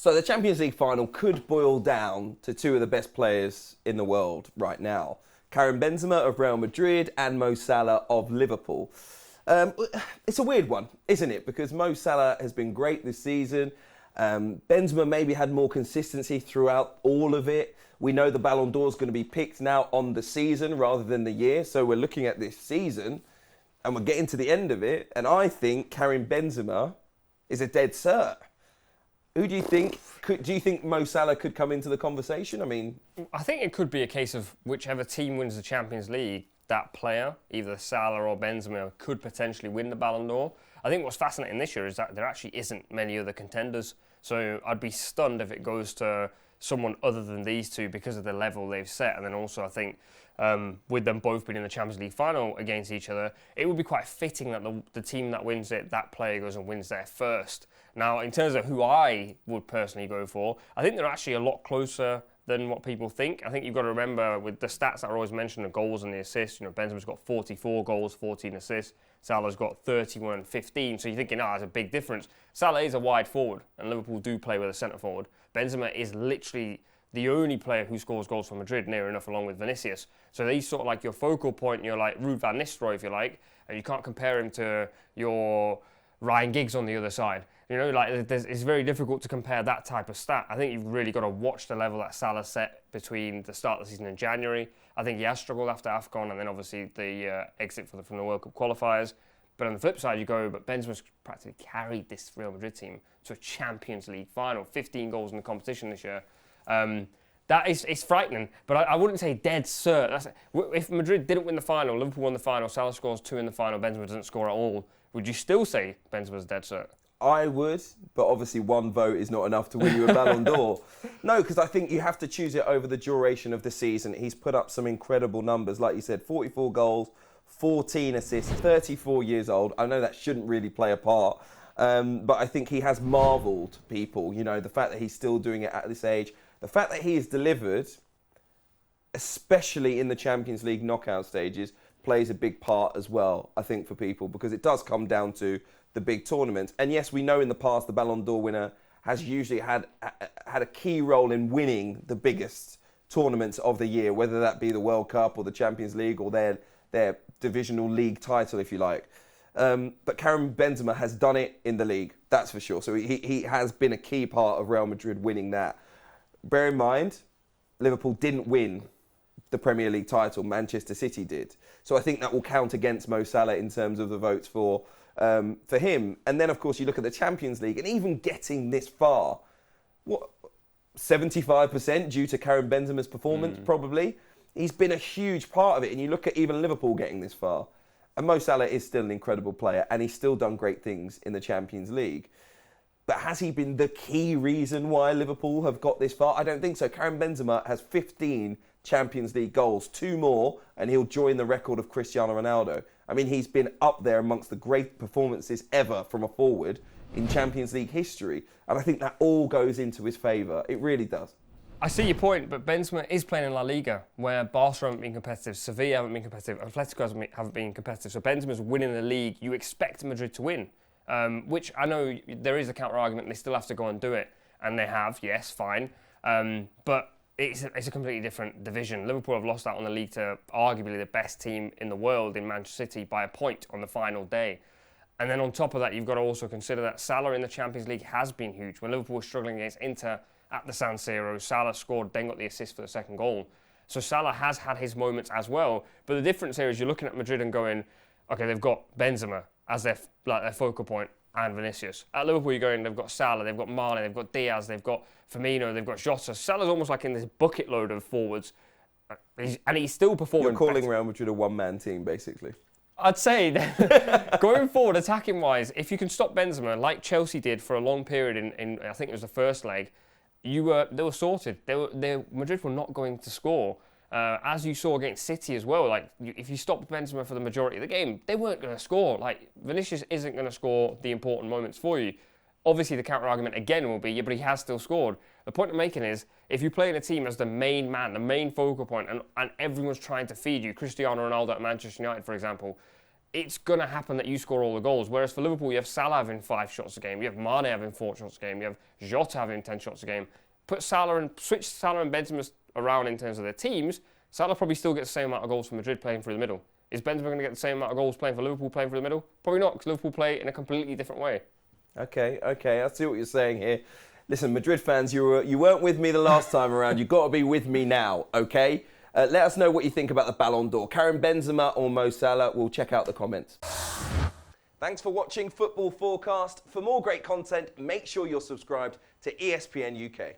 So the Champions League final could boil down to two of the best players in the world right now. Karim Benzema of Real Madrid and Mo Salah of Liverpool. It's a weird one, isn't it? Because Mo Salah has been great this season. Benzema maybe had more consistency throughout all of it. We know the Ballon d'Or is going to be picked now on the season rather than the year. So we're looking at this season and we're getting to the end of it. And I think Karim Benzema is a dead cert. Who do you think? Do you think Mo Salah could come into the conversation? I think it could be a case of whichever team wins the Champions League, that player, either Salah or Benzema, could potentially win the Ballon d'Or. I think what's fascinating this year is that there actually isn't many other contenders. So I'd be stunned if it goes to someone other than these two because of the level they've set. And then also I think with them both being in the Champions League final against each other, it would be quite fitting that the team that wins it, that player goes and wins there first. Now, in terms of who I would personally go for, I think they're actually a lot closer than what people think. I think you've got to remember with the stats that are always mentioned, the goals and the assists, Benzema's got 44 goals, 14 assists. Salah's got 31 and 15. So you're thinking, that's a big difference. Salah is a wide forward, and Liverpool do play with a centre forward. Benzema is literally the only player who scores goals for Madrid, near enough, along with Vinicius. So he's sort of like your focal point, you're like Ruud van Nistelrooy, if you like, and you can't compare him to your Ryan Giggs on the other side. It's very difficult to compare that type of stat. I think you've really got to watch the level that Salah set between the start of the season in January. I think he has struggled after AFCON and then obviously the exit from the World Cup qualifiers. But on the flip side, but Benzema's practically carried this Real Madrid team to a Champions League final, 15 goals in the competition this year. It's frightening, but I wouldn't say dead cert. If Madrid didn't win the final, Liverpool won the final, Salah scores 2 in the final, Benzema doesn't score at all, would you still say Benzema's dead cert? I would, but obviously one vote is not enough to win you a Ballon d'Or. No, because I think you have to choose it over the duration of the season. He's put up some incredible numbers. Like you said, 44 goals, 14 assists, 34 years old. I know that shouldn't really play a part, but I think he has marvelled people. The fact that he's still doing it at this age, the fact that he has delivered, especially in the Champions League knockout stages, plays a big part as well, I think, for people, because it does come down to the big tournaments. And yes, we know in the past the Ballon d'Or winner has usually had a key role in winning the biggest tournaments of the year, whether that be the World Cup or the Champions League or their divisional league title, if you like. But Karim Benzema has done it in the league, that's for sure. So he has been a key part of Real Madrid winning that. Bear in mind, Liverpool didn't win the Premier League title, Manchester City did. So I think that will count against Mo Salah in terms of the votes for him. And then, of course, you look at the Champions League, and even getting this far, 75% due to Karim Benzema's performance, probably. He's been a huge part of it. And you look at even Liverpool getting this far. And Mo Salah is still an incredible player, and he's still done great things in the Champions League. But has he been the key reason why Liverpool have got this far? I don't think so. Karim Benzema has 15 Champions League goals, 2 more, and he'll join the record of Cristiano Ronaldo. He's been up there amongst the great performances ever from a forward in Champions League history. And I think that all goes into his favour. It really does. I see your point, but Benzema is playing in La Liga, where Barca haven't been competitive, Sevilla haven't been competitive, Atletico haven't been competitive. So Benzema's winning the league. You expect Madrid to win, which I know there is a counter-argument. They still have to go and do it. And they have, yes, fine. But it's a completely different division. Liverpool have lost out on the league to arguably the best team in the world in Manchester City by a point on the final day. And then on top of that, you've got to also consider that Salah in the Champions League has been huge. When Liverpool was struggling against Inter at the San Siro, Salah scored, then got the assist for the second goal. So Salah has had his moments as well. But the difference here is you're looking at Madrid and going, okay, they've got Benzema as their focal point and Vinicius. At Liverpool, you're going, they've got Salah, they've got Mane, they've got Diaz, they've got Firmino, they've got Jota. Salah's almost like in this bucket load of forwards, and he's still performing. You're calling Real Madrid a one-man team, basically. I'd say that going forward, attacking-wise, if you can stop Benzema, like Chelsea did for a long period in I think it was the first leg, they were sorted. Madrid were not going to score. As you saw against City as well, if you stopped Benzema for the majority of the game, they weren't going to score. Vinicius isn't going to score the important moments for you. Obviously, the counter-argument again will be, yeah, but he has still scored. The point I'm making is, if you play in a team as the main man, the main focal point, and everyone's trying to feed you, Cristiano Ronaldo at Manchester United, for example, it's going to happen that you score all the goals. Whereas for Liverpool, you have Salah having 5 shots a game, you have Mane having 4 shots a game, you have Jota having 10 shots a game. Switch Salah and Benzema around in terms of their teams, Salah probably still gets the same amount of goals for Madrid playing through the middle. Is Benzema going to get the same amount of goals playing for Liverpool playing through the middle? Probably not, because Liverpool play in a completely different way. Okay, I see what you're saying here. Listen, Madrid fans, you weren't with me the last time around. You've got to be with me now, okay? Let us know what you think about the Ballon d'Or. Karim Benzema or Mo Salah? We'll check out the comments. Thanks for watching Football Forecast. For more great content, make sure you're subscribed to ESPN UK.